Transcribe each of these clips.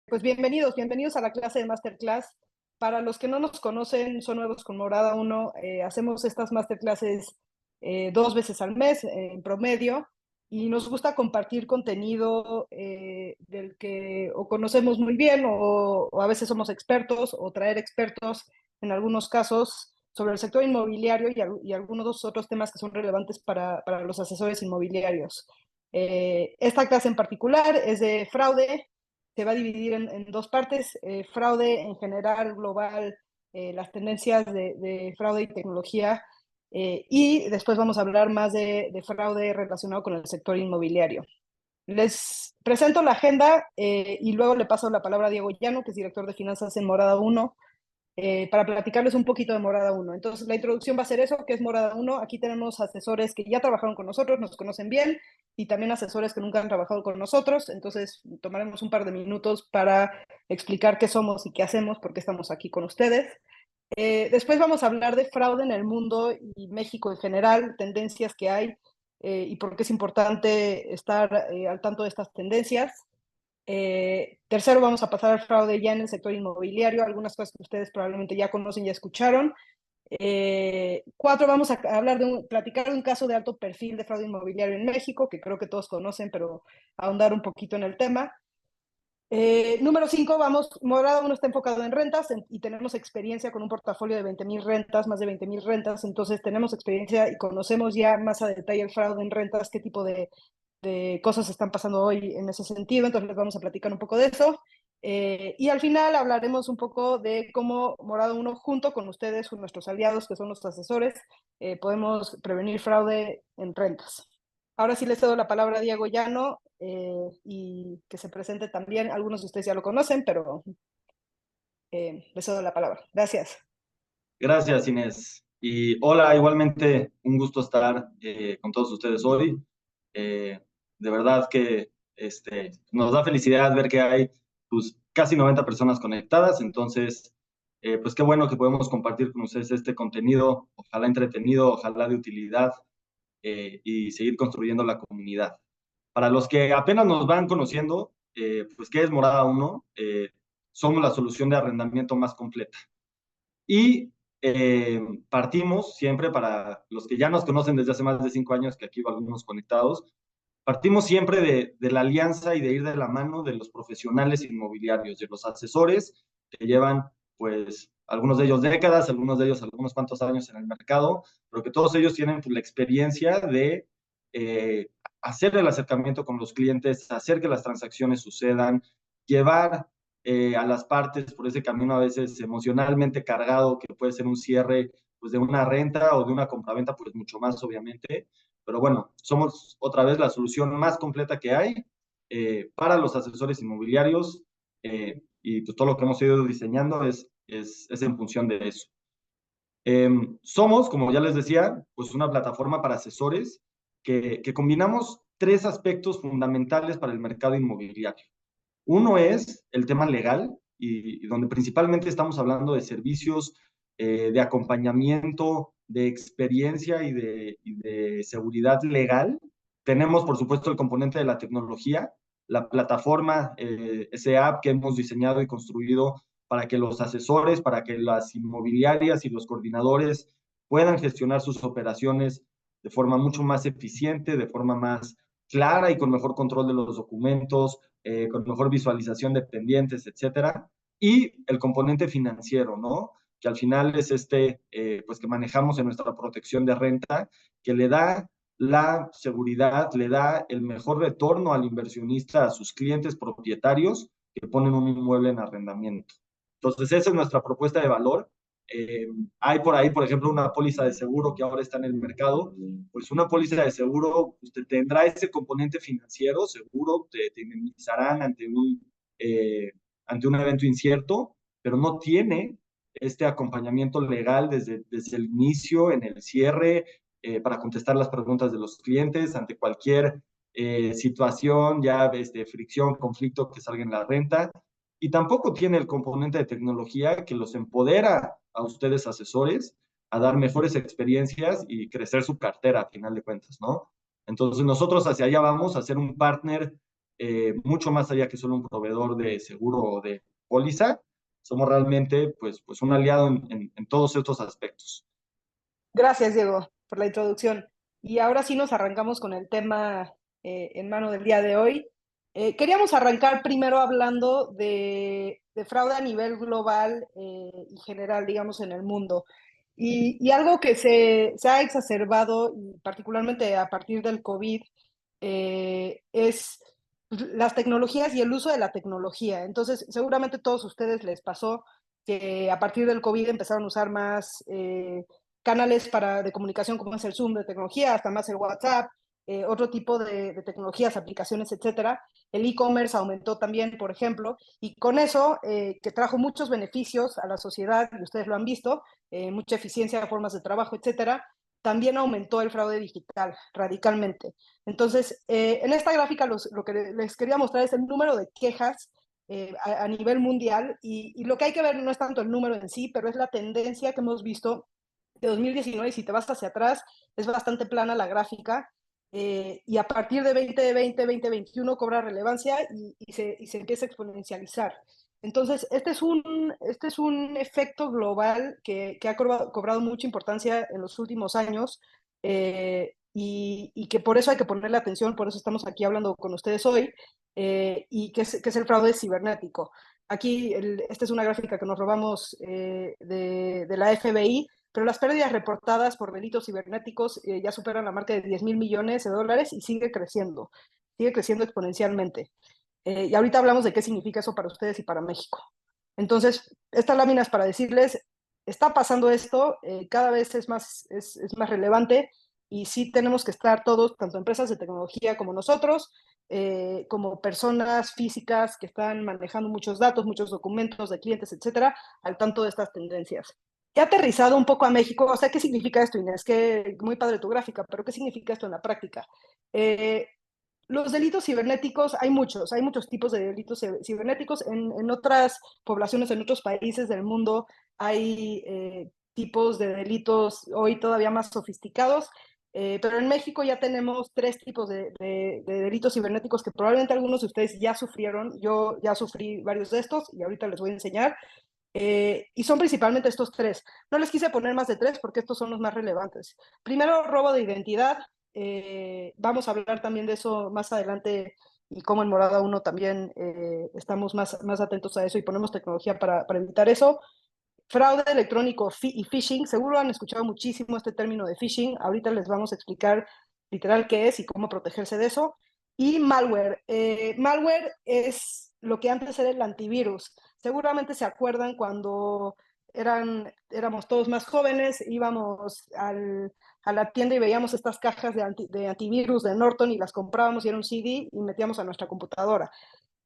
Pues bienvenidos a la clase de Masterclass. Para los que no nos conocen, son nuevos con Morada Uno, hacemos estas Masterclasses 2 veces al mes en promedio y nos gusta compartir contenido del que o conocemos muy bien o a veces somos expertos o traer expertos en algunos casos sobre el sector inmobiliario y algunos otros temas que son relevantes para los asesores inmobiliarios. Esta clase en particular es de fraude. Se va a dividir en dos partes, fraude en general, global, las tendencias de fraude y tecnología, y después vamos a hablar más de fraude relacionado con el sector inmobiliario. Les presento la agenda y luego le paso la palabra a Diego Llano, que es director de finanzas en Morada Uno, para platicarles un poquito de Morada Uno. Entonces, la introducción va a ser eso, que es Morada Uno. Aquí tenemos asesores que ya trabajaron con nosotros, nos conocen bien, y también asesores que nunca han trabajado con nosotros. Entonces, tomaremos un par de minutos para explicar qué somos y qué hacemos, por qué estamos aquí con ustedes. Después vamos a hablar de fraude en el mundo y México en general, tendencias que hay y por qué es importante estar al tanto de estas tendencias. Tercero, vamos a pasar al fraude ya en el sector inmobiliario, algunas cosas que ustedes probablemente ya conocen, ya escucharon. Cuatro, vamos a hablar platicar de un caso de alto perfil de fraude inmobiliario en México, que creo que todos conocen, pero ahondar un poquito en el tema. Número 5, Morada Uno está enfocado en rentas y tenemos experiencia con un portafolio de 20,000 rentas, más de 20,000 rentas, entonces tenemos experiencia y conocemos ya más a detalle el fraude en rentas, qué tipo de cosas están pasando hoy en ese sentido, entonces les vamos a platicar un poco de eso. Y al final hablaremos un poco de cómo Morada Uno, junto con ustedes, con nuestros aliados, que son los asesores, podemos prevenir fraude en rentas. Ahora sí les cedo la palabra a Diego Llano y que se presente también. Algunos de ustedes ya lo conocen, pero les cedo la palabra. Gracias. Gracias, Inés. Y hola, igualmente un gusto estar con todos ustedes hoy. De verdad que nos da felicidad ver que hay pues, casi 90 personas conectadas, entonces, pues qué bueno que podemos compartir con ustedes este contenido, ojalá entretenido, ojalá de utilidad y seguir construyendo la comunidad. Para los que apenas nos van conociendo, pues ¿qué es Morada Uno? Somos la solución de arrendamiento más completa. Y partimos siempre, para los que ya nos conocen desde hace más de 5 años, que aquí algunos conectados, partimos siempre de la alianza y de ir de la mano de los profesionales inmobiliarios, de los asesores que llevan, pues, algunos de ellos décadas, algunos de ellos algunos cuantos años en el mercado, pero que todos ellos tienen pues, la experiencia de hacer el acercamiento con los clientes, hacer que las transacciones sucedan, llevar a las partes por ese camino a veces emocionalmente cargado, que puede ser un cierre pues, de una renta o de una compraventa, pues mucho más obviamente. Pero bueno, somos otra vez la solución más completa que hay para los asesores inmobiliarios y pues todo lo que hemos ido diseñando es en función de eso. Somos, como ya les decía, pues una plataforma para asesores que combinamos tres aspectos fundamentales para el mercado inmobiliario. Uno es el tema legal, y donde principalmente estamos hablando de servicios de acompañamiento, de experiencia y de seguridad legal. Tenemos, por supuesto, el componente de la tecnología, la plataforma, ese app que hemos diseñado y construido para que los asesores, para que las inmobiliarias y los coordinadores puedan gestionar sus operaciones de forma mucho más eficiente, de forma más clara y con mejor control de los documentos, con mejor visualización de pendientes, etcétera. Y el componente financiero, ¿no? Que al final es pues que manejamos en nuestra protección de renta, que le da la seguridad, le da el mejor retorno al inversionista, a sus clientes propietarios que ponen un inmueble en arrendamiento. Entonces, esa es nuestra propuesta de valor. Hay por ahí, por ejemplo, una póliza de seguro que ahora está en el mercado. Pues una póliza de seguro usted tendrá ese componente financiero, seguro, te indemnizarán ante un evento incierto, pero no tiene este acompañamiento legal desde el inicio, en el cierre, para contestar las preguntas de los clientes ante cualquier situación, ya desde fricción, conflicto que salga en la renta. Y tampoco tiene el componente de tecnología que los empodera a ustedes asesores a dar mejores experiencias y crecer su cartera a final de cuentas, ¿no? Entonces nosotros hacia allá vamos a ser un partner mucho más allá que solo un proveedor de seguro o de póliza. Somos realmente pues un aliado en todos estos aspectos. Gracias, Diego, por la introducción. Y ahora sí nos arrancamos con el tema en mano del día de hoy. Queríamos arrancar primero hablando de fraude a nivel global y general, digamos, en el mundo. Y algo que se ha exacerbado, y particularmente a partir del COVID, es las tecnologías y el uso de la tecnología. Entonces, seguramente a todos ustedes les pasó que a partir del COVID empezaron a usar más canales de comunicación como es el Zoom de tecnología, hasta más el WhatsApp, otro tipo de tecnologías, aplicaciones, etcétera. El e-commerce aumentó también, por ejemplo, y con eso, que trajo muchos beneficios a la sociedad, y ustedes lo han visto, mucha eficiencia, formas de trabajo, etcétera, también aumentó el fraude digital radicalmente. Entonces, en esta gráfica lo que les quería mostrar es el número de quejas a nivel mundial y lo que hay que ver no es tanto el número en sí, pero es la tendencia que hemos visto de 2019, si te vas hacia atrás, es bastante plana la gráfica, y a partir de 2020, 2021 cobra relevancia y se empieza a exponencializar. Entonces, este es un efecto global que ha cobrado mucha importancia en los últimos años y que por eso hay que ponerle atención, por eso estamos aquí hablando con ustedes hoy, y que es el fraude cibernético. Aquí, esta es una gráfica que nos robamos de la FBI, pero las pérdidas reportadas por delitos cibernéticos ya superan la marca de 10 mil millones de dólares y sigue creciendo exponencialmente. Y ahorita hablamos de qué significa eso para ustedes y para México. Entonces, estas láminas para decirles, está pasando esto, cada vez es más relevante y sí tenemos que estar todos, tanto empresas de tecnología como nosotros, como personas físicas que están manejando muchos datos, muchos documentos de clientes, etcétera, al tanto de estas tendencias. He aterrizado un poco a México, o sea, ¿qué significa esto, Inés? Que muy padre tu gráfica, pero ¿qué significa esto en la práctica? Los delitos cibernéticos, hay muchos tipos de delitos cibernéticos. En otras poblaciones, en otros países del mundo, hay tipos de delitos hoy todavía más sofisticados, pero en México ya tenemos tres tipos de delitos cibernéticos que probablemente algunos de ustedes ya sufrieron. Yo ya sufrí varios de estos y ahorita les voy a enseñar. Y son principalmente estos tres. No les quise poner más de tres porque estos son los más relevantes. Primero, robo de identidad. Vamos a hablar también de eso más adelante y cómo en Morada 1 también estamos más atentos a eso y ponemos tecnología para evitar eso. Fraude electrónico y phishing. Seguro han escuchado muchísimo este término de phishing. Ahorita les vamos a explicar literal qué es y cómo protegerse de eso. Y malware. Malware es lo que antes era el antivirus. Seguramente se acuerdan cuando éramos todos más jóvenes, íbamos a la tienda y veíamos estas cajas de antivirus de Norton y las comprábamos y era un CD y metíamos a nuestra computadora.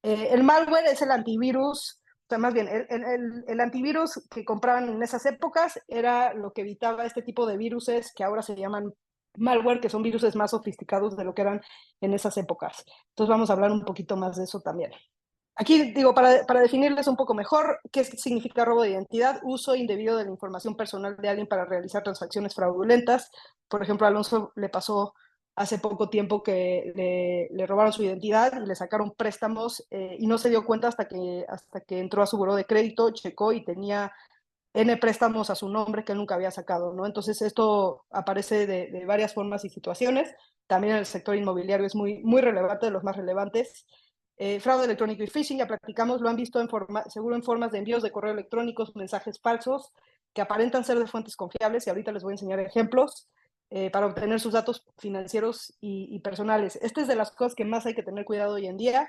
El malware es el antivirus, o sea, más bien, el antivirus que compraban en esas épocas era lo que evitaba este tipo de viruses que ahora se llaman malware, que son viruses más sofisticados de lo que eran en esas épocas. Entonces vamos a hablar un poquito más de eso también. Aquí digo, para definirles un poco mejor qué significa robo de identidad: uso indebido de la información personal de alguien para realizar transacciones fraudulentas. Por ejemplo, a Alonso le pasó hace poco tiempo que le robaron su identidad y le sacaron préstamos y no se dio cuenta hasta que entró a su buró de crédito, checó y tenía N préstamos a su nombre que él nunca había sacado, ¿no? Entonces esto aparece de varias formas y situaciones. También el sector inmobiliario es muy relevante, de los más relevantes. Fraude electrónico y phishing, ya platicamos, lo han visto seguro en formas de envíos de correo electrónicos, mensajes falsos que aparentan ser de fuentes confiables, y ahorita les voy a enseñar ejemplos para obtener sus datos financieros y personales. Esta es de las cosas que más hay que tener cuidado hoy en día.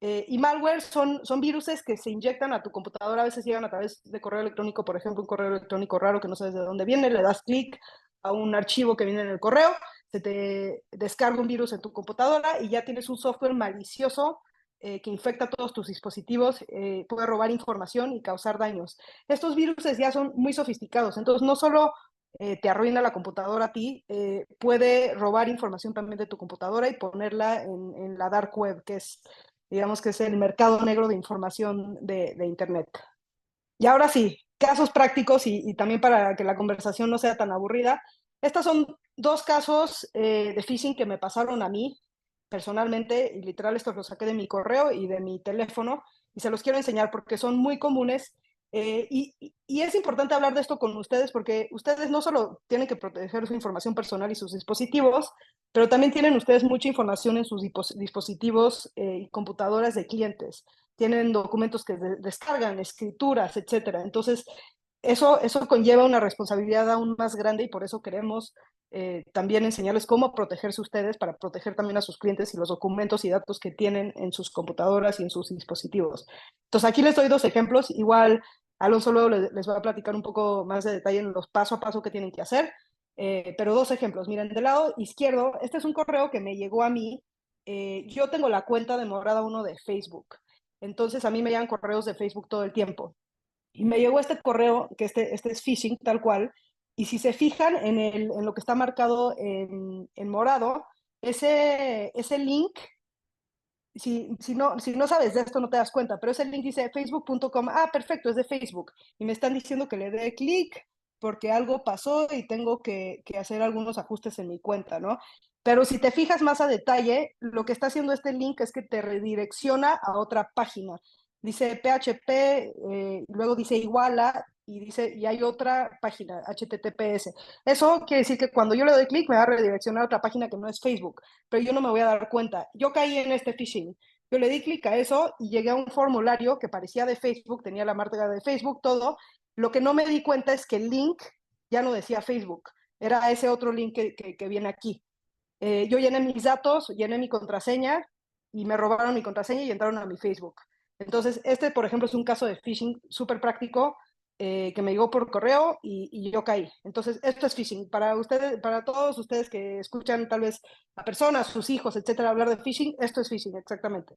Y malware son viruses que se inyectan a tu computadora, a veces llegan a través de correo electrónico, por ejemplo, un correo electrónico raro que no sabes de dónde viene, le das clic a un archivo que viene en el correo, se te descarga un virus en tu computadora y ya tienes un software malicioso que infecta todos tus dispositivos, puede robar información y causar daños. Estos virus ya son muy sofisticados, entonces no solo te arruina la computadora a ti, puede robar información también de tu computadora y ponerla en la dark web, digamos que es el mercado negro de información de Internet. Y ahora sí, casos prácticos y también para que la conversación no sea tan aburrida. Estos son dos casos de phishing que me pasaron a mí. personalmente, y literal estos los saqué de mi correo y de mi teléfono, y se los quiero enseñar porque son muy comunes. Y es importante hablar de esto con ustedes porque ustedes no solo tienen que proteger su información personal y sus dispositivos, pero también tienen ustedes mucha información en sus dispositivos y computadoras de clientes. Tienen documentos que descargan, escrituras, etcétera. Entonces, eso conlleva una responsabilidad aún más grande y por eso queremos también enseñarles cómo protegerse ustedes para proteger también a sus clientes y los documentos y datos que tienen en sus computadoras y en sus dispositivos. Entonces, aquí les doy dos ejemplos. Igual, Alonso luego les va a platicar un poco más de detalle en los paso a paso que tienen que hacer. Pero dos ejemplos. Miren, del lado izquierdo, este es un correo que me llegó a mí. Yo tengo la cuenta de Morada 1 de Facebook. Entonces, a mí me llegan correos de Facebook todo el tiempo. Y me llegó este correo, que este es phishing, tal cual, y si se fijan en lo que está marcado en morado, ese link, si no sabes de esto no te das cuenta, pero ese link dice facebook.com, ah, perfecto, es de Facebook, y me están diciendo que le dé clic porque algo pasó y tengo que hacer algunos ajustes en mi cuenta, ¿no? Pero si te fijas más a detalle, lo que está haciendo este link es que te redirecciona a otra página. Dice PHP, luego dice igual a, y hay otra página, HTTPS. Eso quiere decir que cuando yo le doy clic me va a redireccionar a otra página que no es Facebook, pero yo no me voy a dar cuenta. Yo caí en este phishing. Yo le di clic a eso y llegué a un formulario que parecía de Facebook, tenía la marca de Facebook, todo. Lo que no me di cuenta es que el link ya no decía Facebook, era ese otro link que viene aquí. Yo llené mis datos, llené mi contraseña y me robaron mi contraseña y entraron a mi Facebook. Entonces, este, por ejemplo, es un caso de phishing súper práctico que me llegó por correo y yo caí. Entonces, esto es phishing. Para ustedes, para todos ustedes que escuchan tal vez a personas, sus hijos, etcétera, hablar de phishing, esto es phishing, exactamente.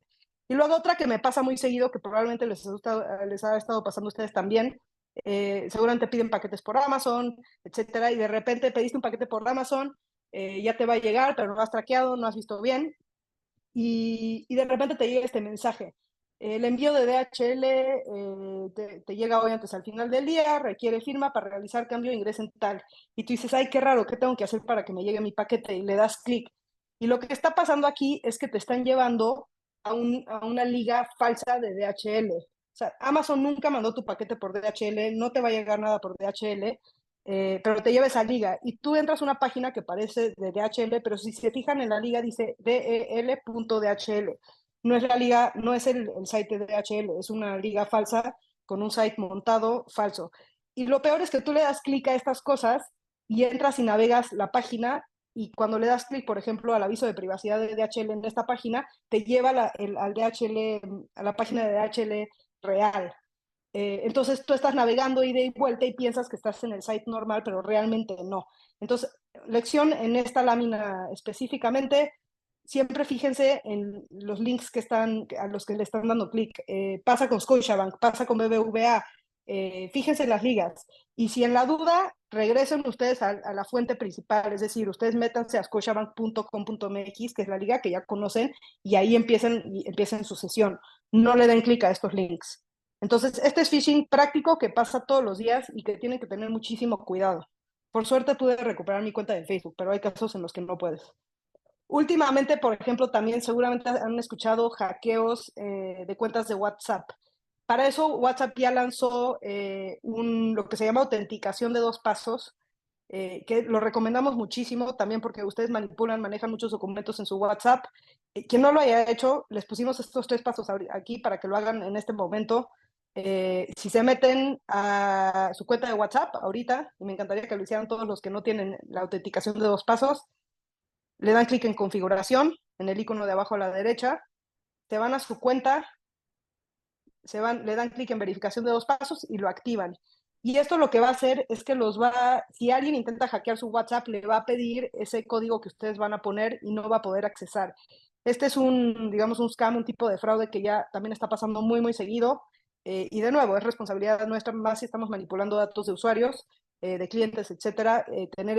Y luego otra que me pasa muy seguido, que probablemente les ha estado pasando a ustedes también, seguramente piden paquetes por Amazon, etcétera, y de repente pediste un paquete por Amazon, ya te va a llegar, pero no has traqueado, no has visto bien, y de repente te llega este mensaje. El envío de DHL te llega hoy antes al final del día, requiere firma para realizar cambio, ingresen tal. Y tú dices, ay, qué raro, ¿qué tengo que hacer para que me llegue mi paquete? Y le das clic. Y lo que está pasando aquí es que te están llevando a una liga falsa de DHL. O sea, Amazon nunca mandó tu paquete por DHL, no te va a llegar nada por DHL, pero te lleva esa liga y tú entras a una página que parece de DHL, pero si se fijan en la liga dice del.dhl. No es la liga, no es el site de DHL, es una liga falsa con un site montado falso. Y lo peor es que tú le das clic a estas cosas y entras y navegas la página y cuando le das clic, por ejemplo, al aviso de privacidad de DHL en esta página, te lleva al DHL, a la página de DHL real. Entonces tú estás navegando ida y vuelta y piensas que estás en el site normal, pero realmente no. Entonces, lección en esta lámina específicamente, siempre fíjense en los links a los que le están dando clic. Pasa con Scotiabank, pasa con BBVA, fíjense en las ligas. Y si en la duda, regresen ustedes a la fuente principal, es decir, ustedes métanse a scotiabank.com.mx, que es la liga que ya conocen, y ahí empiecen su sesión. No le den clic a estos links. Entonces, este es phishing práctico que pasa todos los días y que tienen que tener muchísimo cuidado. Por suerte pude recuperar mi cuenta de Facebook, pero hay casos en los que no puedes. Últimamente, por ejemplo, también seguramente han escuchado hackeos de cuentas de WhatsApp. Para eso, WhatsApp ya lanzó lo que se llama autenticación de dos pasos, que lo recomendamos muchísimo también porque ustedes manejan muchos documentos en su WhatsApp. Quien no lo haya hecho, les pusimos estos tres pasos aquí para que lo hagan en este momento. Si se meten a su cuenta de WhatsApp ahorita, y me encantaría que lo hicieran todos los que no tienen la autenticación de dos pasos, le dan clic en configuración, en el icono de abajo a la derecha, se van a su cuenta, le dan clic en verificación de dos pasos y lo activan. Y esto lo que va a hacer es que si alguien intenta hackear su WhatsApp, le va a pedir ese código que ustedes van a poner y no va a poder accesar. Este es digamos, un scam, un tipo de fraude que ya también está pasando muy, muy seguido. Y de nuevo, es responsabilidad nuestra, más si estamos manipulando datos de usuarios, de clientes, etcétera, tener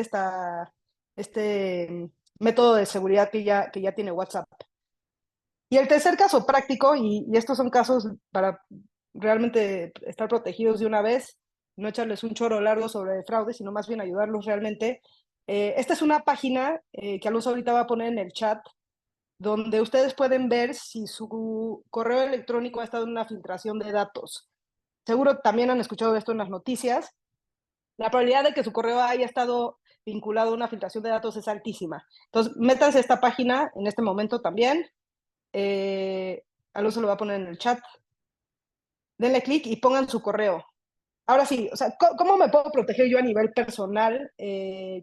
este método de seguridad que ya tiene WhatsApp. Y el tercer caso práctico, y estos son casos para realmente estar protegidos de una vez, no echarles un choro largo sobre fraude, sino más bien ayudarlos realmente. Esta es una página que Alonso ahorita va a poner en el chat, donde ustedes pueden ver si su correo electrónico ha estado en una filtración de datos. Seguro también han escuchado esto en las noticias. La probabilidad de que su correo haya estado vinculado a una filtración de datos es altísima. Entonces, métanse a esta página en este momento también. Alonso lo va a poner en el chat. Denle clic y pongan su correo. Ahora sí, o sea, ¿cómo me puedo proteger yo a nivel personal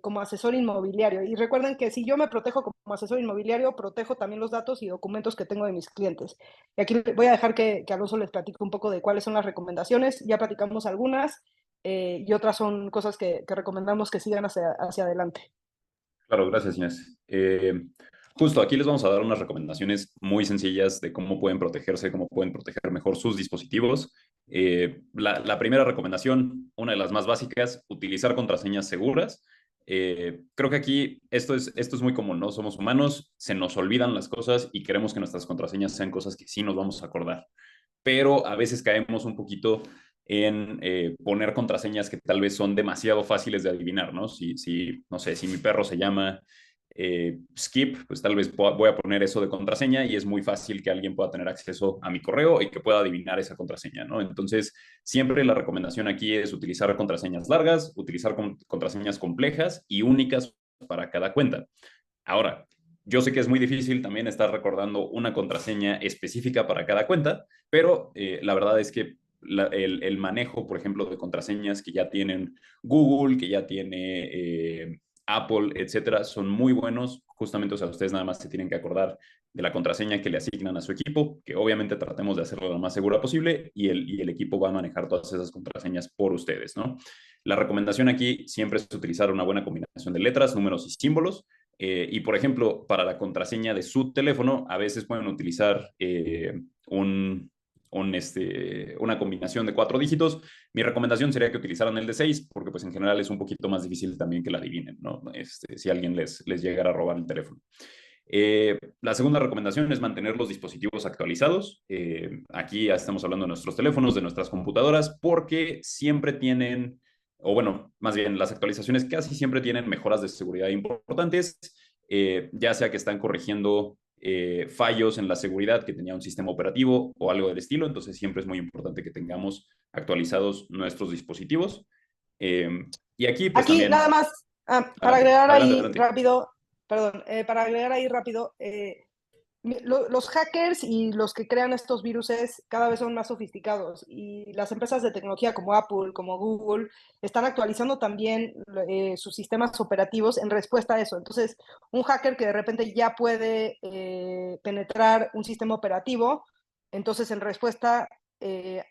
como asesor inmobiliario? Y recuerden que si yo me protejo como asesor inmobiliario, protejo también los datos y documentos que tengo de mis clientes. Y aquí voy a dejar que Alonso les platique un poco de cuáles son las recomendaciones. Ya platicamos algunas y otras son cosas que recomendamos que sigan hacia adelante. Claro, gracias, Inés. Justo aquí les vamos a dar unas recomendaciones muy sencillas de cómo pueden protegerse, cómo pueden proteger mejor sus dispositivos. La primera recomendación, una de las más básicas, utilizar contraseñas seguras. Creo que aquí esto es muy común, ¿no? Somos humanos, se nos olvidan las cosas y queremos que nuestras contraseñas sean cosas que sí nos vamos a acordar. Pero a veces caemos un poquito en poner contraseñas que tal vez son demasiado fáciles de adivinar, ¿no? No sé, si mi perro se llama Skip, pues tal vez voy a poner eso de contraseña y es muy fácil que alguien pueda tener acceso a mi correo y que pueda adivinar esa contraseña, ¿no? Entonces, siempre la recomendación aquí es utilizar contraseñas largas, utilizar contraseñas complejas y únicas para cada cuenta. Ahora, yo sé que es muy difícil también estar recordando una contraseña específica para cada cuenta, pero la verdad es que el manejo, por ejemplo, de contraseñas que ya tienen Google, que ya tiene Apple, etcétera, son muy buenos. Justamente, o sea, ustedes nada más se tienen que acordar de la contraseña que le asignan a su equipo, que obviamente tratemos de hacerlo lo más segura posible y el equipo va a manejar todas esas contraseñas por ustedes, ¿no? La recomendación aquí siempre es utilizar una buena combinación de letras, números y símbolos. Y por ejemplo, para la contraseña de su teléfono, a veces pueden utilizar una combinación de 4 dígitos. Mi recomendación sería que utilizaran el de 6, porque pues en general es un poquito más difícil también que la adivinen, ¿no? Si alguien les llegara a robar el teléfono. La segunda recomendación es mantener los dispositivos actualizados. Aquí ya estamos hablando de nuestros teléfonos, de nuestras computadoras, porque siempre tienen, o bueno, más bien las actualizaciones casi siempre tienen mejoras de seguridad importantes, ya sea que están corrigiendo fallos en la seguridad que tenía un sistema operativo o algo del estilo. Entonces siempre es muy importante que tengamos actualizados nuestros dispositivos. Y aquí pues Aquí también, nada más, para adelante, agregar adelante, ahí adelante. rápido, perdón, para agregar ahí rápido, los hackers y los que crean estos viruses cada vez son más sofisticados y las empresas de tecnología como Apple, como Google, están actualizando también sus sistemas operativos en respuesta a eso. Entonces, un hacker que de repente ya puede penetrar un sistema operativo, entonces en respuesta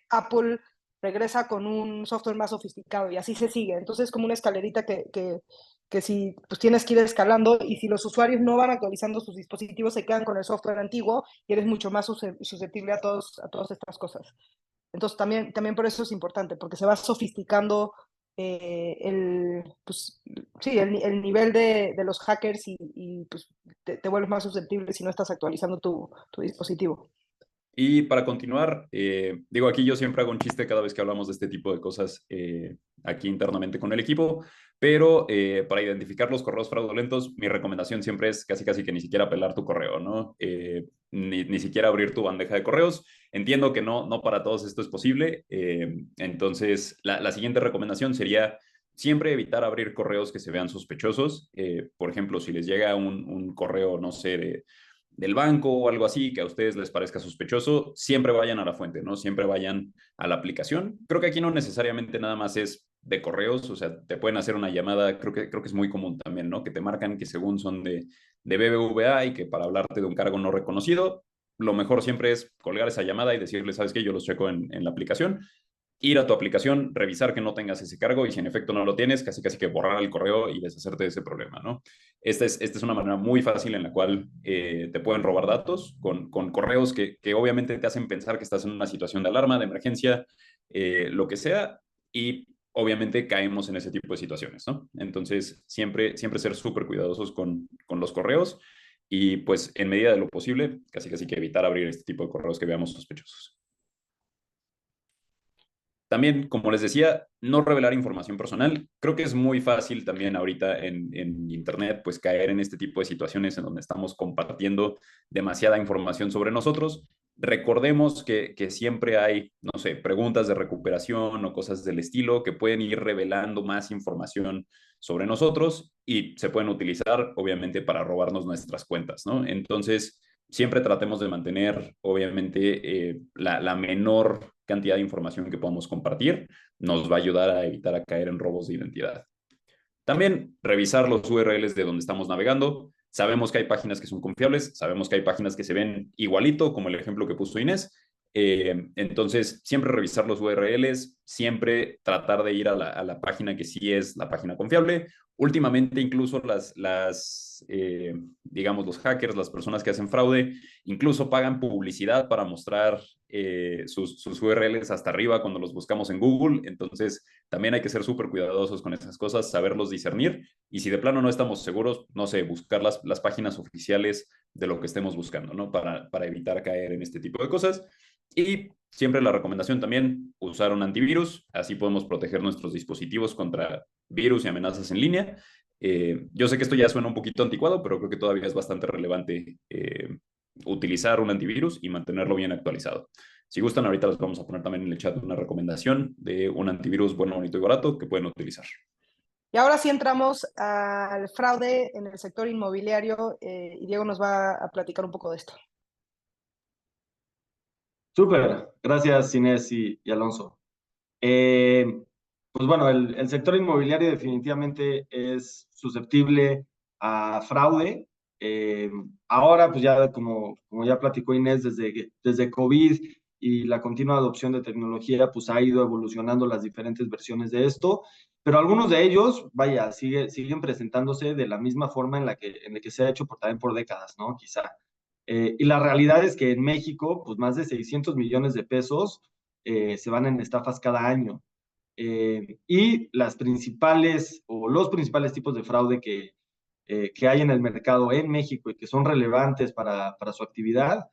Apple regresa con un software más sofisticado y así se sigue. Entonces, como una escalerita que si pues tienes que ir escalando y si los usuarios no van actualizando sus dispositivos se quedan con el software antiguo y eres mucho más susceptible a todas estas cosas. Entonces también por eso es importante, porque se va sofisticando pues, sí, el nivel de los hackers y pues, te vuelves más susceptible si no estás actualizando tu dispositivo. Y para continuar, digo, aquí yo siempre hago un chiste cada vez que hablamos de este tipo de cosas aquí internamente con el equipo, pero para identificar los correos fraudulentos, mi recomendación siempre es casi casi que ni siquiera pelar tu correo, ¿no? Ni siquiera abrir tu bandeja de correos. Entiendo que no para todos esto es posible, entonces la siguiente recomendación sería siempre evitar abrir correos que se vean sospechosos. Por ejemplo, si les llega un correo, no sé, del banco o algo así que a ustedes les parezca sospechoso, siempre vayan a la fuente, ¿no? Siempre vayan a la aplicación. Creo que aquí no necesariamente nada más es de correos, o sea, te pueden hacer una llamada, creo que es muy común también, ¿no? Que te marcan que según son de BBVA y que para hablarte de un cargo no reconocido, lo mejor siempre es colgar esa llamada y decirle, ¿sabes qué? Yo los checo en la aplicación, ir a tu aplicación, revisar que no tengas ese cargo y si en efecto no lo tienes, casi casi que borrar el correo y deshacerte de ese problema, ¿no? Esta es una manera muy fácil en la cual te pueden robar datos con correos que obviamente te hacen pensar que estás en una situación de alarma, de emergencia, lo que sea, y obviamente caemos en ese tipo de situaciones, ¿no? Entonces, siempre ser súper cuidadosos con los correos y pues en medida de lo posible, casi casi que evitar abrir este tipo de correos que veamos sospechosos. También, como les decía, no revelar información personal. Creo que es muy fácil también ahorita en Internet, pues caer en este tipo de situaciones en donde estamos compartiendo demasiada información sobre nosotros. Recordemos que siempre hay, no sé, preguntas de recuperación o cosas del estilo que pueden ir revelando más información sobre nosotros y se pueden utilizar, obviamente, para robarnos nuestras cuentas, ¿no? Entonces, siempre tratemos de mantener, obviamente, la menor cantidad de información que podamos compartir. Nos va a ayudar a evitar a caer en robos de identidad. También revisar los URLs de donde estamos navegando. Sabemos que hay páginas que son confiables, sabemos que hay páginas que se ven igualito, como el ejemplo que puso Inés. Entonces, siempre revisar los URLs, siempre tratar de ir a la página que sí es la página confiable. Últimamente, incluso digamos, los hackers, las personas que hacen fraude, incluso pagan publicidad para mostrar sus URLs hasta arriba cuando los buscamos en Google. Entonces, también hay que ser súper cuidadosos con esas cosas, saberlos discernir. Y si de plano no estamos seguros, no sé, buscar las páginas oficiales de lo que estemos buscando, ¿no? Para evitar caer en este tipo de cosas. Y siempre la recomendación también, usar un antivirus. Así podemos proteger nuestros dispositivos contra virus y amenazas en línea. Yo sé que esto ya suena un poquito anticuado, pero creo que todavía es bastante relevante utilizar un antivirus y mantenerlo bien actualizado. Si gustan, ahorita les vamos a poner también en el chat una recomendación de un antivirus bueno, bonito y barato que pueden utilizar. Y ahora sí entramos al fraude en el sector inmobiliario y Diego nos va a platicar un poco de esto. Súper, gracias Inés y Alonso. Pues bueno, el sector inmobiliario definitivamente es susceptible a fraude. Ahora, pues ya como ya platicó Inés, desde COVID y la continua adopción de tecnología, pues ha ido evolucionando las diferentes versiones de esto, pero algunos de ellos, vaya, siguen presentándose de la misma forma en la que se ha hecho también por décadas, ¿no? Quizá. Y la realidad es que en México, pues más de 600 millones de pesos se van en estafas cada año. Y las principales o los principales tipos de fraude que hay en el mercado en México y que son relevantes para su actividad.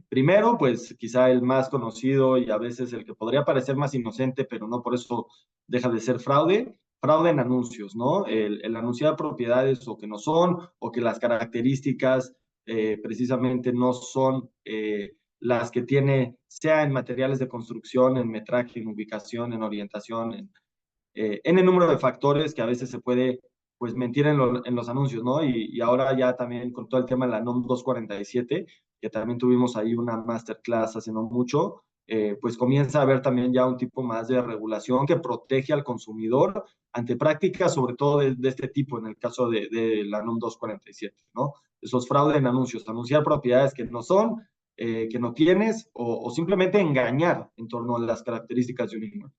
Primero, pues quizá el más conocido y a veces el que podría parecer más inocente, pero no por eso deja de ser fraude en anuncios, ¿no? El anunciar propiedades o que no son, o que las características precisamente no son las que tiene, sea en materiales de construcción, en metraje, en ubicación, en orientación, en el número de factores que a veces se puede pues mentir en los anuncios, ¿no? Y ahora ya también con todo el tema de la NOM 247, que también tuvimos ahí una masterclass hace no mucho, pues comienza a haber también ya un tipo más de regulación que protege al consumidor ante prácticas, sobre todo de este tipo, en el caso de la NOM 247, ¿no? Esos fraudes en anuncios, anunciar propiedades que no son, que no tienes, o simplemente engañar en torno a las características de un inmueble.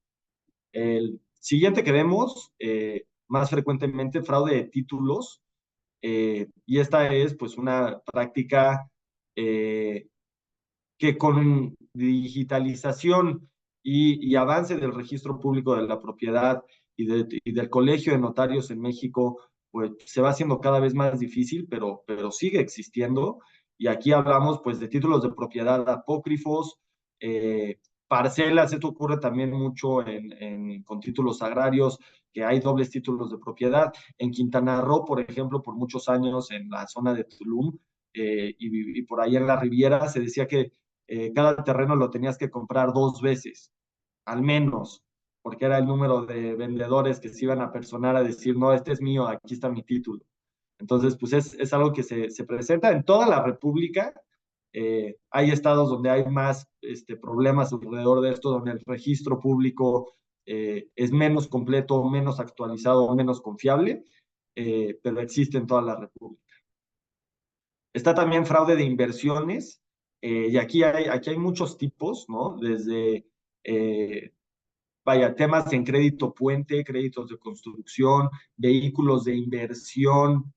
El siguiente que vemos, más frecuentemente, fraude de títulos, y esta es pues una práctica que con digitalización y avance del registro público de la propiedad y del colegio de notarios en México, pues se va haciendo cada vez más difícil, pero sigue existiendo. Y aquí hablamos pues de títulos de propiedad apócrifos, parcelas. Esto ocurre también mucho con títulos agrarios, que hay dobles títulos de propiedad. En Quintana Roo, por ejemplo, por muchos años en la zona de Tulum y por ahí en la Riviera, se decía que cada terreno lo tenías que comprar 2 veces, al menos, porque era el número de vendedores que se iban a personar a decir, no, este es mío, aquí está mi título. Entonces, pues es algo que se presenta en toda la República. Hay estados donde hay más problemas alrededor de esto, donde el registro público es menos completo, menos actualizado, menos confiable, pero existe en toda la República. Está también fraude de inversiones, y aquí hay muchos tipos, ¿no? Desde, vaya, temas en crédito puente, créditos de construcción, vehículos de inversión,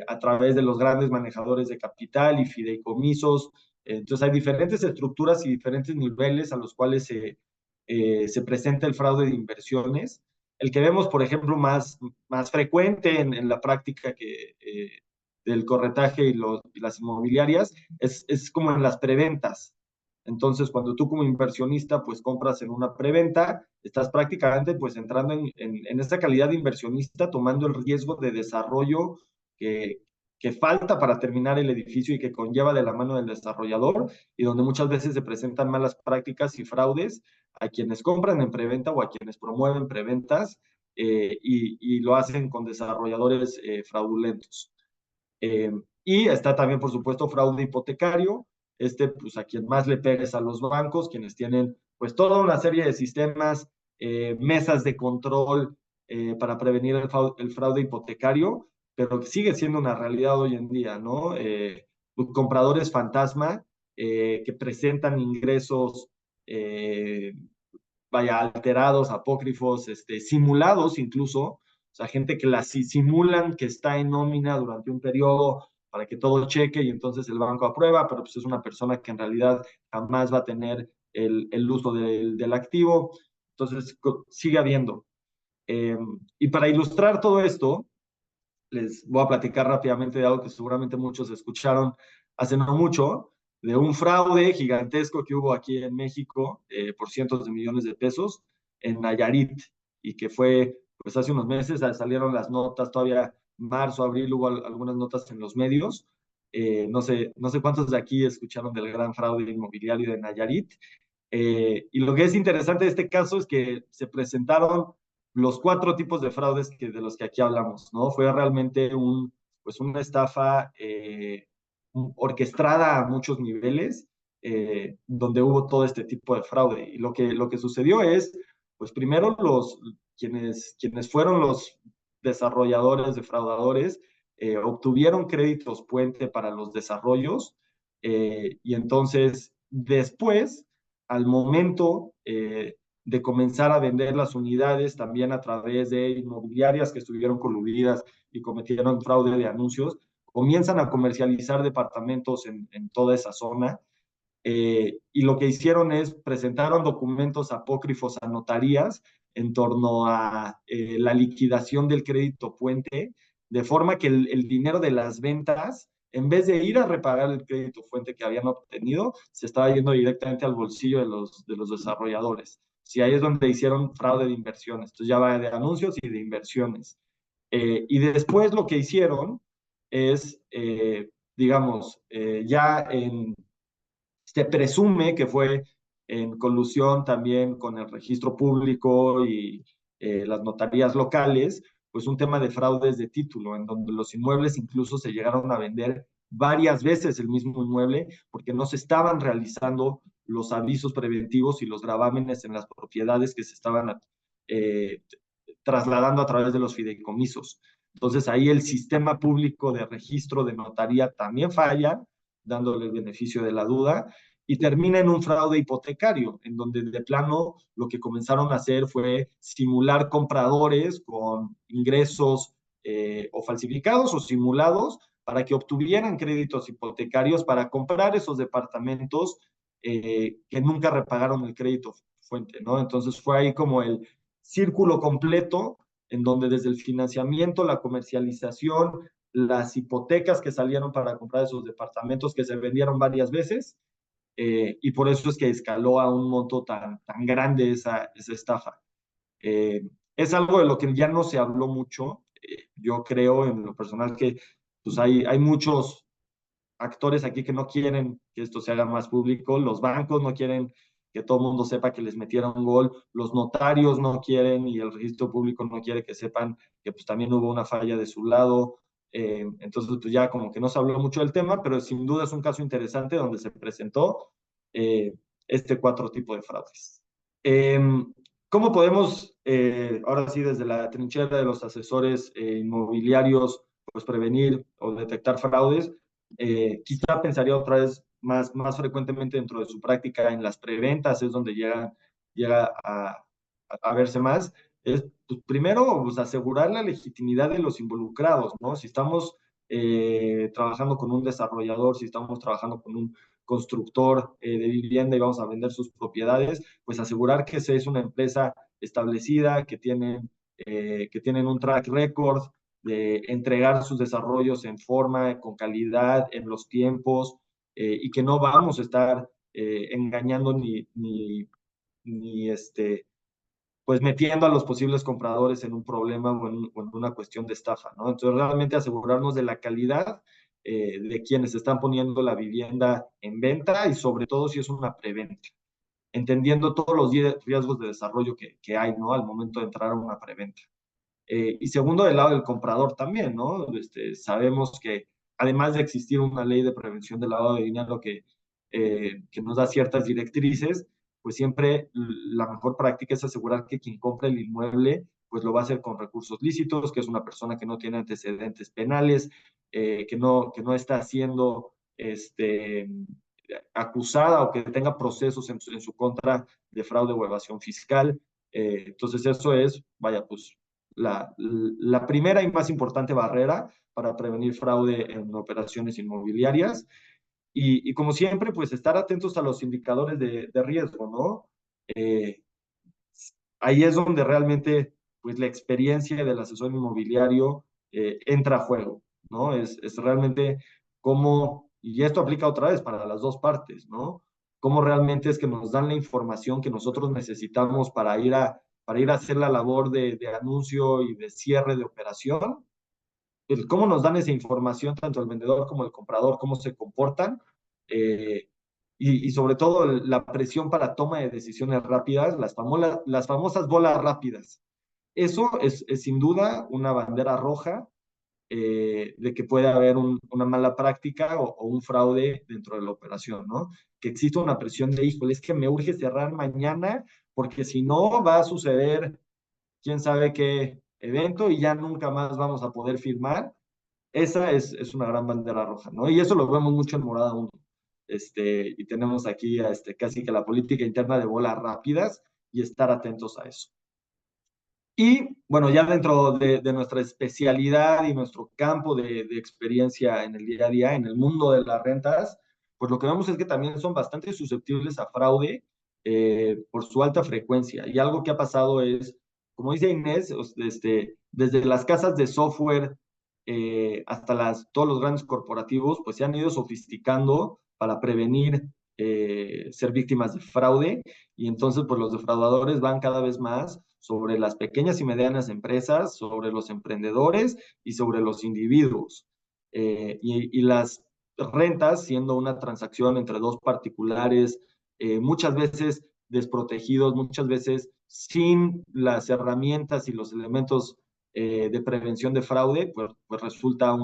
a través de los grandes manejadores de capital y fideicomisos. Entonces hay diferentes estructuras y diferentes niveles a los cuales se presenta el fraude de inversiones. El que vemos, por ejemplo, más frecuente en la práctica del corretaje y las inmobiliarias es como en las preventas. Entonces, cuando tú como inversionista pues compras en una preventa, estás prácticamente pues entrando en esta calidad de inversionista, tomando el riesgo de desarrollo que, que falta para terminar el edificio y que conlleva de la mano del desarrollador, y donde muchas veces se presentan malas prácticas y fraudes a quienes compran en preventa o a quienes promueven preventas, y lo hacen con desarrolladores fraudulentos. Eh, y está también, por supuesto, fraude hipotecario. Pues a quien más le pegues a los bancos, quienes tienen pues toda una serie de sistemas, mesas de control para prevenir el fraude hipotecario, pero que sigue siendo una realidad hoy en día, ¿no? Compradores fantasma que presentan ingresos, eh, vaya, alterados, apócrifos, simulados incluso, o sea, gente que la simulan que está en nómina durante un periodo para que todo cheque y entonces el banco aprueba, pero pues es una persona que en realidad jamás va a tener el uso del activo, entonces sigue habiendo. Y para ilustrar todo esto, les voy a platicar rápidamente de algo que seguramente muchos escucharon hace no mucho, de un fraude gigantesco que hubo aquí en México por cientos de millones de pesos en Nayarit, y que fue, pues hace unos meses salieron las notas, todavía marzo, abril hubo algunas notas en los medios. No sé cuántos de aquí escucharon del gran fraude inmobiliario de Nayarit. Y lo que es interesante de este caso es que se presentaron los 4 tipos de fraudes de los que aquí hablamos, ¿no? Fue realmente pues una estafa orquestada a muchos niveles, donde hubo todo este tipo de fraude. Y lo que sucedió es, pues primero quienes fueron los desarrolladores, defraudadores, obtuvieron créditos puente para los desarrollos, y entonces después, al momento de comenzar a vender las unidades también a través de inmobiliarias que estuvieron coludidas y cometieron fraude de anuncios, comienzan a comercializar departamentos en toda esa zona. Y lo que hicieron es presentaron documentos apócrifos a notarías en torno a la liquidación del crédito puente, de forma que el dinero de las ventas, en vez de ir a repagar el crédito fuente que habían obtenido, se estaba yendo directamente al bolsillo de los desarrolladores. Sí, ahí es donde hicieron fraude de inversiones. Entonces ya va de anuncios y de inversiones. Y después lo que hicieron es, digamos, se presume que fue en colusión también con el registro público y las notarías locales, pues un tema de fraudes de título, en donde los inmuebles incluso se llegaron a vender varias veces el mismo inmueble porque no se estaban realizando los avisos preventivos y los gravámenes en las propiedades que se estaban eh, trasladando a través de los fideicomisos. Entonces ahí el sistema público de registro de notaría también falla, dándole el beneficio de la duda, y termina en un fraude hipotecario, en donde de plano lo que comenzaron a hacer fue simular compradores con ingresos o falsificados o simulados para que obtuvieran créditos hipotecarios para comprar esos departamentos que nunca repagaron el crédito fuente, ¿no? Entonces fue ahí como el círculo completo en donde desde el financiamiento, la comercialización, las hipotecas que salieron para comprar esos departamentos que se vendieron varias veces, y por eso es que escaló a un monto tan grande esa estafa. Es algo de lo que ya no se habló mucho. Yo creo en lo personal que pues hay muchos actores aquí que no quieren que esto se haga más público, los bancos no quieren que todo el mundo sepa que les metieron un gol, los notarios no quieren y el registro público no quiere que sepan que pues también hubo una falla de su lado. Entonces pues ya como que no se habló mucho del tema, pero sin duda es un caso interesante donde se presentó eh, 4 tipos de fraudes. Eh, ¿Cómo podemos, ahora sí, desde la trinchera de los asesores inmobiliarios, pues prevenir o detectar fraudes? Quizá pensaría otra vez más frecuentemente dentro de su práctica en las preventas, es donde llega a verse más. Es, pues, primero, pues, asegurar la legitimidad de los involucrados, ¿no? Si estamos trabajando con un desarrollador, si estamos trabajando con un constructor de vivienda y vamos a vender sus propiedades, pues asegurar que esa es una empresa establecida, que tienen un track record de entregar sus desarrollos en forma, con calidad, en los tiempos, y que no vamos a estar engañando ni pues metiendo a los posibles compradores en un problema o en una cuestión de estafa, ¿no? Entonces, realmente asegurarnos de la calidad de quienes están poniendo la vivienda en venta y sobre todo si es una preventa, entendiendo todos los riesgos de desarrollo que hay, ¿no? Al momento de entrar a una preventa. Y segundo, del lado del comprador también, ¿no? Sabemos que además de existir una ley de prevención del lavado de dinero que nos da ciertas directrices, pues siempre la mejor práctica es asegurar que quien compre el inmueble, pues lo va a hacer con recursos lícitos, que es una persona que no tiene antecedentes penales, que no está siendo acusada o que tenga procesos en su contra de fraude o evasión fiscal. Entonces eso es, vaya, pues la primera y más importante barrera para prevenir fraude en operaciones inmobiliarias. Y como siempre, pues estar atentos a los indicadores de riesgo, ¿no? Eh, Ahí es donde realmente pues la experiencia del asesor inmobiliario entra a juego, ¿no? Es realmente cómo, y esto aplica otra vez para las dos partes, ¿no? Cómo realmente es que nos dan la información que nosotros necesitamos para ir a hacer la labor de anuncio y de cierre de operación, cómo nos dan esa información tanto el vendedor como el comprador, cómo se comportan, eh, y sobre todo la presión para toma de decisiones rápidas, las famosas bolas rápidas. Eso es sin duda una bandera roja de que puede haber una mala práctica o un fraude dentro de la operación, ¿no? Que existe una presión de, híjole, es que me urge cerrar mañana porque si no va a suceder quién sabe qué evento y ya nunca más vamos a poder firmar. Esa es una gran bandera roja, ¿no? Y eso lo vemos mucho en Morada 1. Y tenemos aquí casi que la política interna de bolas rápidas y estar atentos a eso. Y bueno, ya dentro de nuestra especialidad y nuestro campo de experiencia en el día a día, en el mundo de las rentas, pues lo que vemos es que también son bastante susceptibles a fraude por su alta frecuencia. Y algo que ha pasado es, como dice Inés, desde las casas de software hasta todos los grandes corporativos, pues se han ido sofisticando para prevenir ser víctimas de fraude y entonces pues los defraudadores van cada vez más sobre las pequeñas y medianas empresas, sobre los emprendedores y sobre los individuos. Y las rentas, siendo una transacción entre dos particulares, muchas veces desprotegidos, muchas veces sin las herramientas y los elementos de prevención de fraude, pues resulta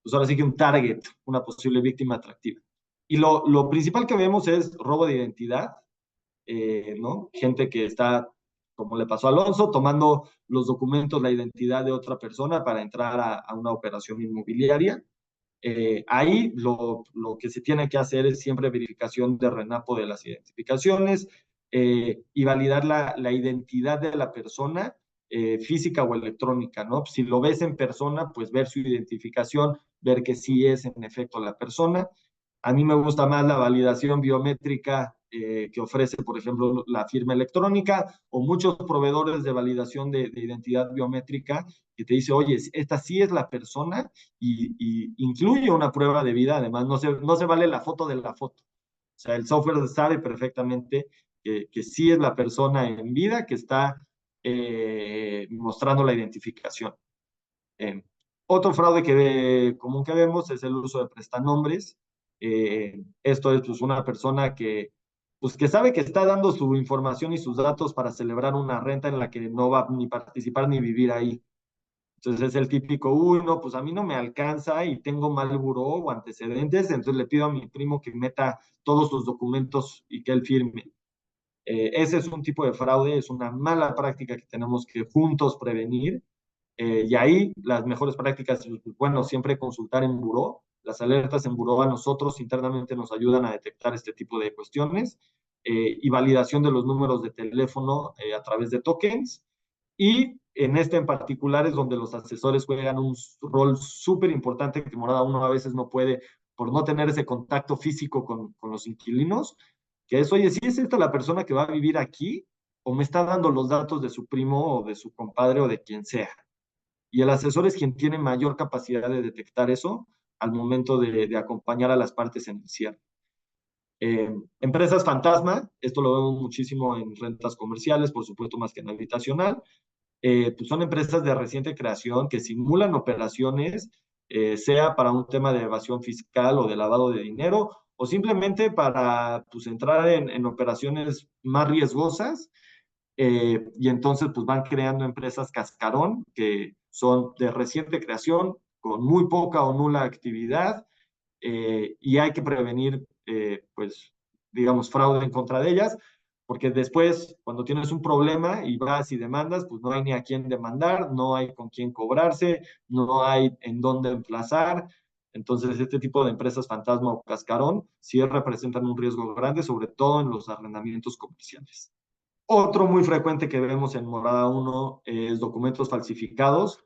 pues ahora sí que un target, una posible víctima atractiva. Y lo principal que vemos es robo de identidad, ¿no? Gente que está, como le pasó a Alonso, tomando los documentos, la identidad de otra persona para entrar a una operación inmobiliaria. Ahí lo que se tiene que hacer es siempre verificación de RENAPO de las identificaciones y validar la identidad de la persona, física o electrónica, ¿no? Si lo ves en persona, pues ver su identificación, ver que sí es en efecto la persona. A mí me gusta más la validación biométrica que ofrece, por ejemplo, la firma electrónica o muchos proveedores de validación de identidad biométrica que te dice, oye, esta sí es la persona y incluye una prueba de vida. Además, no se vale la foto de la foto. O sea, el software sabe perfectamente que sí es la persona en vida que está mostrando la identificación. Eh, Otro fraude común que vemos es el uso de prestanombres. Esto es pues, una persona que sabe que está dando su información y sus datos para celebrar una renta en la que no va ni participar ni vivir ahí. Entonces es el típico, no, pues a mí no me alcanza y tengo mal buró o antecedentes, entonces le pido a mi primo que meta todos sus documentos y que él firme. Ese es un tipo de fraude, es una mala práctica que tenemos que juntos prevenir. Y ahí las mejores prácticas, bueno, siempre consultar en buró. Las alertas en buró a nosotros internamente nos ayudan a detectar este tipo de cuestiones y validación de los números de teléfono a través de tokens. Y en este en particular es donde los asesores juegan un rol súper importante que Morada 1 a veces no puede por no tener ese contacto físico con los inquilinos, que es, oye, ¿sí es esta la persona que va a vivir aquí o me está dando los datos de su primo o de su compadre o de quien sea? Y el asesor es quien tiene mayor capacidad de detectar eso al momento de acompañar a las partes en el cierre. Empresas fantasma, esto lo vemos muchísimo en rentas comerciales, por supuesto más que en habitacional. Pues son empresas de reciente creación que simulan operaciones, sea para un tema de evasión fiscal o de lavado de dinero, o simplemente para pues, entrar en operaciones más riesgosas, y entonces pues van creando empresas cascarón que son de reciente creación, con muy poca o nula actividad, y hay que prevenir, pues, digamos, fraude en contra de ellas, porque después, cuando tienes un problema y vas y demandas, pues no hay ni a quién demandar, no hay con quién cobrarse, no hay en dónde emplazar. Entonces, este tipo de empresas fantasma o cascarón sí representan un riesgo grande, sobre todo en los arrendamientos comerciales. Otro muy frecuente que vemos en Morada 1 es documentos falsificados.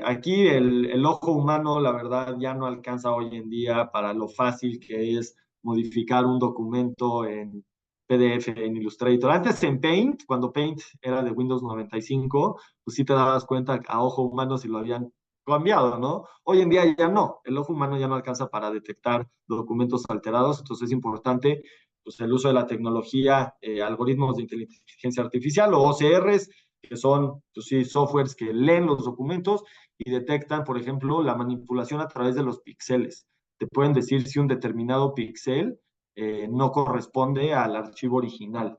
Aquí el ojo humano, la verdad, ya no alcanza hoy en día para lo fácil que es modificar un documento en PDF, en Illustrator. Antes en Paint, cuando Paint era de Windows 95, pues sí te dabas cuenta a ojo humano si lo habían cambiado, ¿no? Hoy en día ya no. El ojo humano ya no alcanza para detectar documentos alterados, entonces es importante pues, el uso de la tecnología, algoritmos de inteligencia artificial o OCRs, que son pues, sí, softwares que leen los documentos y detectan, por ejemplo, la manipulación a través de los píxeles. Te pueden decir si un determinado píxel no corresponde al archivo original.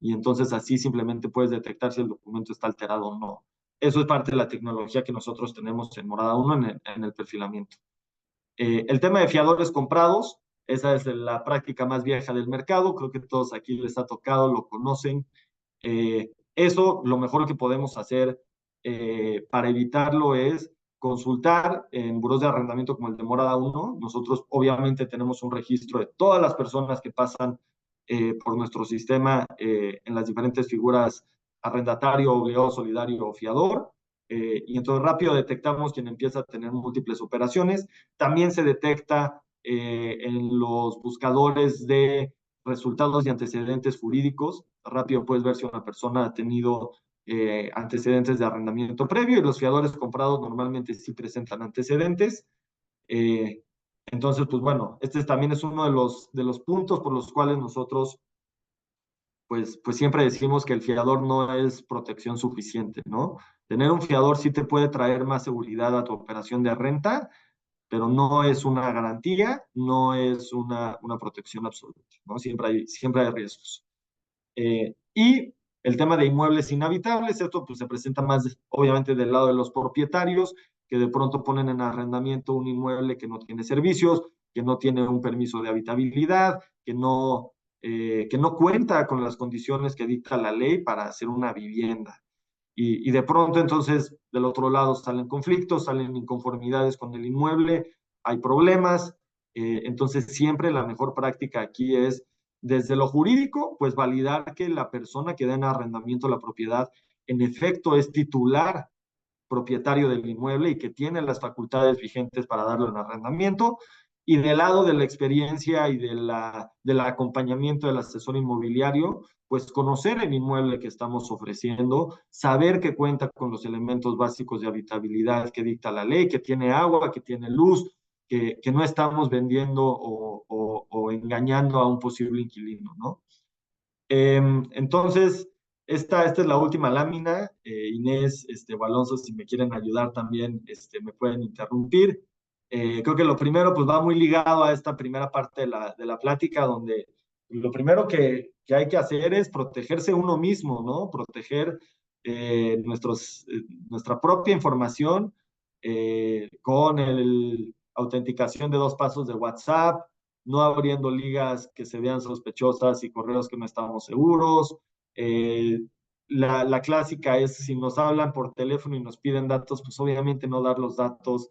Y entonces así simplemente puedes detectar si el documento está alterado o no. Eso es parte de la tecnología que nosotros tenemos en Morada 1 en el perfilamiento. El tema de fiadores comprados, esa es la práctica más vieja del mercado, creo que todos aquí les ha tocado, lo conocen. Eso, lo mejor que podemos hacer para evitarlo es consultar en buros de arrendamiento como el de Morada 1. Nosotros obviamente tenemos un registro de todas las personas que pasan por nuestro sistema en las diferentes figuras arrendatario, obligado, solidario o fiador. Y entonces rápido detectamos quien empieza a tener múltiples operaciones. También se detecta en los buscadores de resultados y antecedentes jurídicos. Rápido puedes ver si una persona ha tenido antecedentes de arrendamiento previo y los fiadores comprados normalmente sí presentan antecedentes. Eh, entonces, pues bueno, este también es uno de los puntos por los cuales nosotros pues siempre decimos que el fiador no es protección suficiente, ¿no? Tener un fiador sí te puede traer más seguridad a tu operación de renta, pero no es una garantía, no es una protección absoluta, ¿no? Siempre hay riesgos. Y el tema de inmuebles inhabitables, esto pues se presenta más obviamente del lado de los propietarios, que de pronto ponen en arrendamiento un inmueble que no tiene servicios, que no tiene un permiso de habitabilidad, que no cuenta con las condiciones que dicta la ley para hacer una vivienda. Y de pronto entonces del otro lado salen conflictos, salen inconformidades con el inmueble, hay problemas, entonces siempre la mejor práctica aquí es desde lo jurídico, pues validar que la persona que da en arrendamiento la propiedad en efecto es titular propietario del inmueble y que tiene las facultades vigentes para darlo en arrendamiento. Y del lado de la experiencia y del acompañamiento del asesor inmobiliario, pues conocer el inmueble que estamos ofreciendo, saber que cuenta con los elementos básicos de habitabilidad que dicta la ley, que tiene agua, que tiene luz, que no estamos vendiendo o engañando a un posible inquilino, ¿no? Entonces, esta es la última lámina. Inés, o Alonso, si me quieren ayudar también, me pueden interrumpir. Creo que lo primero, pues va muy ligado a esta primera parte de la plática, donde lo primero que hay que hacer es protegerse uno mismo, ¿no? Proteger nuestra propia información con el autenticación de 2 pasos de WhatsApp, no abriendo ligas que se vean sospechosas y correos que no estamos seguros. Eh, la clásica es si nos hablan por teléfono y nos piden datos, pues obviamente no dar los datos.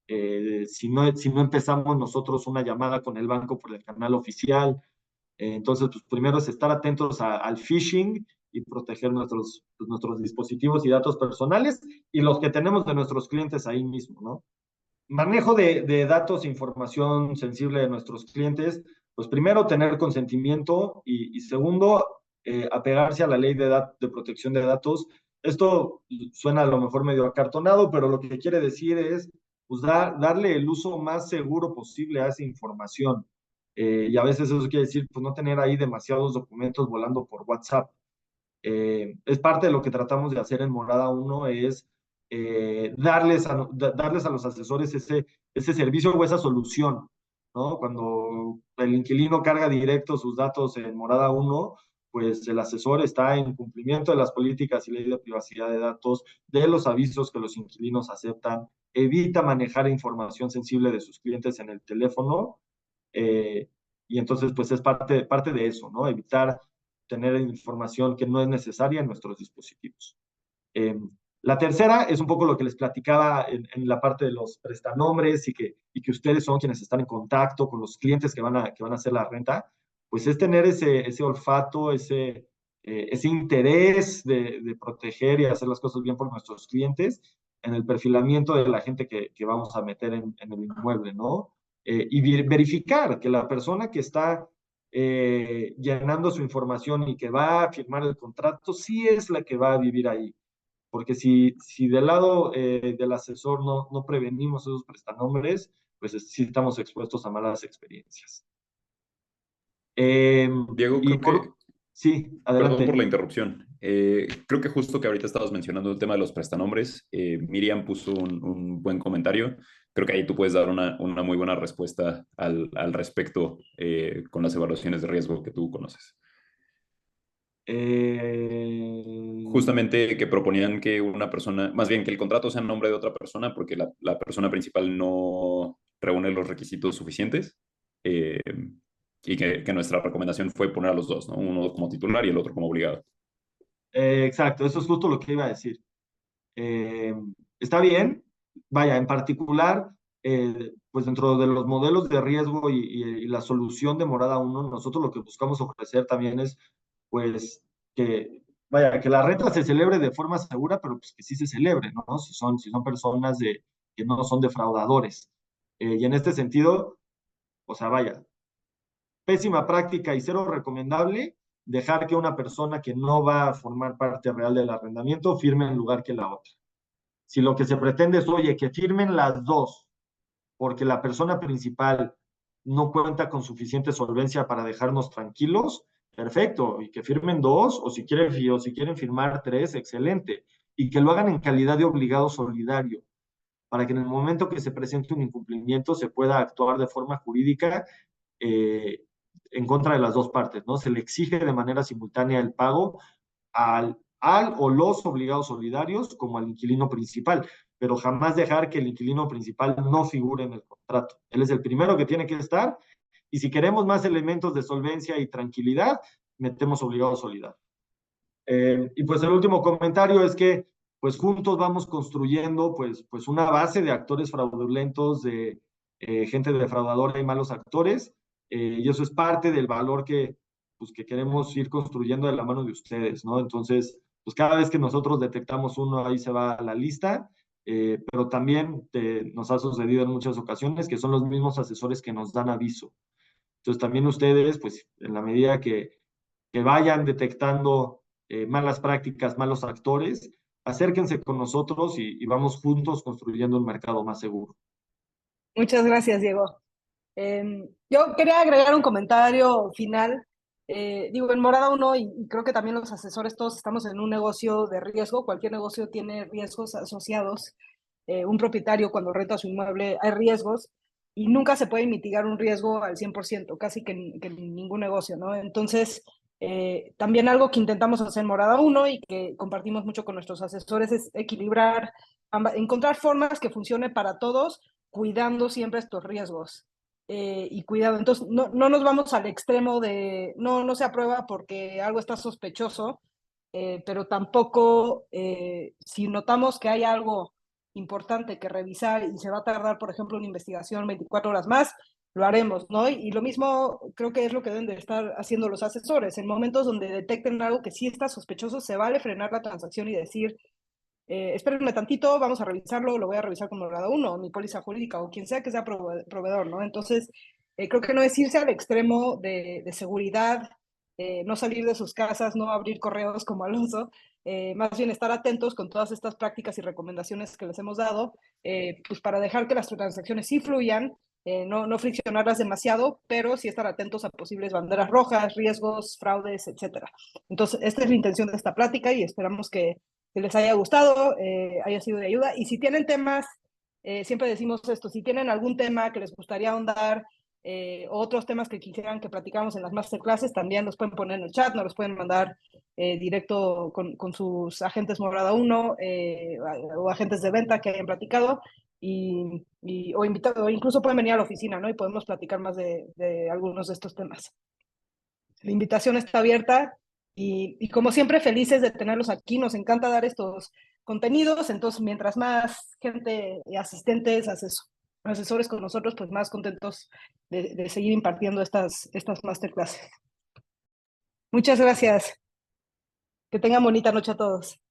Si no empezamos nosotros una llamada con el banco por el canal oficial. Entonces, pues primero es estar atentos al phishing y proteger nuestros dispositivos y datos personales y los que tenemos de nuestros clientes ahí mismo, ¿no? Manejo de datos e información sensible de nuestros clientes, pues primero tener consentimiento y segundo, apegarse a la ley de protección de datos. Esto suena a lo mejor medio acartonado, pero lo que quiere decir es pues, darle el uso más seguro posible a esa información. y a veces eso quiere decir pues, no tener ahí demasiados documentos volando por WhatsApp. Es parte de lo que tratamos de hacer en Morada 1, es darles a los asesores ese servicio o esa solución, ¿no? Cuando el inquilino carga directo sus datos en Morada 1, pues el asesor está en cumplimiento de las políticas y ley de privacidad de datos, de los avisos que los inquilinos aceptan, evita manejar información sensible de sus clientes en el teléfono, eh, y entonces pues es parte de eso, ¿no? Evitar tener información que no es necesaria en nuestros dispositivos. La tercera es un poco lo que les platicaba en la parte de los prestanombres y que ustedes son quienes están en contacto con los clientes que van a hacer la renta, pues es tener ese olfato, ese interés de proteger y hacer las cosas bien por nuestros clientes en el perfilamiento de la gente que vamos a meter en el inmueble, ¿no? Y verificar que la persona que está llenando su información y que va a firmar el contrato sí es la que va a vivir ahí. Porque si del lado del asesor no prevenimos esos prestanombres, pues sí estamos expuestos a malas experiencias. Diego, Y creo que, sí, perdón por adelante. la interrupción. Creo que justo que ahorita estabas mencionando el tema de los prestanombres, Miriam puso un buen comentario. Creo que ahí tú puedes dar una muy buena respuesta al respecto con las evaluaciones de riesgo que tú conoces. Eh, Justamente que proponían que una persona, más bien que el contrato sea en nombre de otra persona porque la persona principal no reúne los requisitos suficientes. eh, y que nuestra recomendación fue poner a los dos, ¿no? Uno como titular y el otro como obligado. exacto, eso es justo lo que iba a decir. Eh, Está bien, vaya, en particular, pues dentro de los modelos de riesgo y la solución de Morada 1, nosotros lo que buscamos ofrecer también es, pues, que, vaya, que la renta se celebre de forma segura, pero pues que sí se celebre, ¿no? Si son personas que no son defraudadores. Y en este sentido, o sea, vaya, pésima práctica y cero recomendable dejar que una persona que no va a formar parte real del arrendamiento firme en lugar que la otra. Si lo que se pretende es, oye, que firmen las dos, porque la persona principal no cuenta con suficiente solvencia para dejarnos tranquilos, perfecto, y que firmen dos, o si quieren firmar tres, excelente, y que lo hagan en calidad de obligado solidario, para que en el momento que se presente un incumplimiento se pueda actuar de forma jurídica eh, en contra de las dos partes, ¿no? Se le exige de manera simultánea el pago al o los obligados solidarios como al inquilino principal, pero jamás dejar que el inquilino principal no figure en el contrato. Él es el primero que tiene que estar y si queremos más elementos de solvencia y tranquilidad, metemos obligados solidarios. Y pues el último comentario es que pues juntos vamos construyendo pues una base de actores fraudulentos, de gente defraudadora y malos actores, y eso es parte del valor pues, que queremos ir construyendo de la mano de ustedes, ¿no? Entonces, pues cada vez que nosotros detectamos uno, ahí se va a la lista, pero también nos ha sucedido en muchas ocasiones que son los mismos asesores que nos dan aviso. Entonces, también ustedes, pues en la medida que vayan detectando malas prácticas, malos actores, acérquense con nosotros y vamos juntos construyendo un mercado más seguro. Muchas gracias, Diego. Yo quería agregar un comentario final. Digo, en Morada 1, y creo que también los asesores todos estamos en un negocio de riesgo, cualquier negocio tiene riesgos asociados. Un propietario cuando renta su inmueble hay riesgos y nunca se puede mitigar un riesgo al 100%, casi que en ningún negocio, ¿no? Entonces, también algo que intentamos hacer en Morada 1 y que compartimos mucho con nuestros asesores es equilibrar, encontrar formas que funcione para todos, cuidando siempre estos riesgos. Y cuidado, entonces no nos vamos al extremo de no se aprueba porque algo está sospechoso, pero tampoco si notamos que hay algo importante que revisar y se va a tardar, por ejemplo, una investigación 24 horas más, lo haremos, ¿no? Y lo mismo creo que es lo que deben de estar haciendo los asesores. En momentos donde detecten algo que sí está sospechoso, se vale frenar la transacción y decir, espérenme tantito, vamos a revisarlo, lo voy a revisar con Morada 1, mi póliza jurídica o quien sea que sea proveedor, ¿no? Entonces, creo que no es irse al extremo de seguridad, no salir de sus casas, no abrir correos como Alonso, más bien estar atentos con todas estas prácticas y recomendaciones que les hemos dado, pues para dejar que las transacciones sí fluyan, no friccionarlas demasiado, pero sí estar atentos a posibles banderas rojas, riesgos, fraudes, etcétera. Entonces, esta es la intención de esta plática y esperamos que les haya gustado, haya sido de ayuda. Y si tienen temas, siempre decimos esto, si tienen algún tema que les gustaría ahondar, otros temas que quisieran que platicáramos en las masterclasses, también los pueden poner en el chat, nos los pueden mandar directo con sus agentes Morada 1 o agentes de venta que hayan platicado o incluso pueden venir a la oficina, ¿no? Y podemos platicar más de algunos de estos temas. La invitación está abierta y como siempre felices de tenerlos aquí, nos encanta dar estos contenidos, entonces mientras más gente, asistentes, asesores con nosotros, pues más contentos de seguir impartiendo estas masterclasses. Muchas gracias. Que tengan bonita noche a todos.